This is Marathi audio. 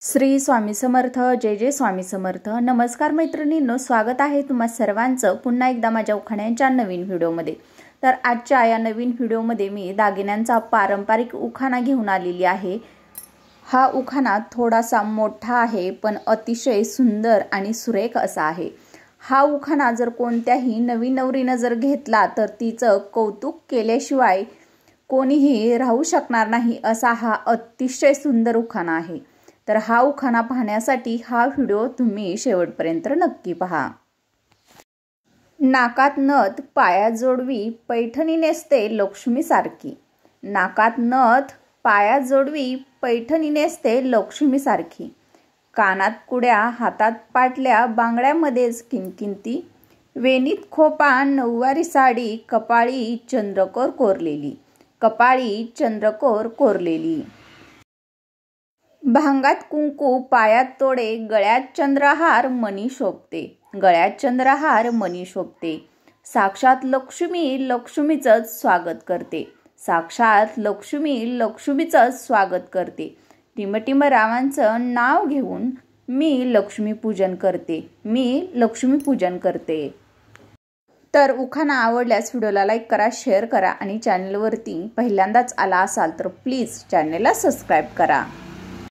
श्री स्वामी समर्थ। जय जय स्वामी समर्थ। नमस्कार मैत्रिणींनो, स्वागत आहे तुम्हा सर्वांचं पुन्हा एकदा माझ्या उखाण्यांच्या नवीन व्हिडिओमध्ये। तर आजच्या या नवीन व्हिडिओमध्ये मी दागिन्यांचा पारंपरिक उखाणा घेऊन आलेली आहे। हा उखाणा थोडासा मोठा आहे पण अतिशय सुंदर आणि सुरेख असा आहे। हा उखाणा जर कोणत्याही नवीन नवरीनं जर घेतला तर तिचं कौतुक केल्याशिवाय कोणीही राहू शकणार नाही असा हा अतिशय सुंदर उखाणा आहे। तर हा उखाणा पाहण्यासाठी हा व्हिडिओ तुम्ही शेवटपर्यंत नक्की पहा। नाकात नथ पायात जोडवी पैठणी नेसते लक्ष्मी सारखी। नाकात नथ पायात जोडवी पैठणी नेसते लक्ष्मी सारखी। कानात कुड्या हातात पाटल्या बांगड्यामध्येच किंकिंती। वेणीत खोपा नऊवारी साडी कपाळी चंद्रकोर कोरलेली। कपाळी चंद्रकोर कोरलेली। भांगात कुंकू पायात तोडे गळ्यात चंद्रहार मणी शोभते। गळ्यात चंद्रहार मणी शोभते। साक्षात लक्ष्मी लक्ष्मीचंच स्वागत करते। साक्षात लक्ष्मी लक्ष्मीचंच स्वागत करते। टिमटिम रावांचं नाव घेऊन मी लक्ष्मी पूजन करते। मी लक्ष्मी पूजन करते। तर उखाणा आवडल्यास व्हिडिओला लाईक करा, शेअर करा आणि चॅनलवरती पहिल्यांदाच आला असाल तर प्लीज चॅनलला सबस्क्राईब करा।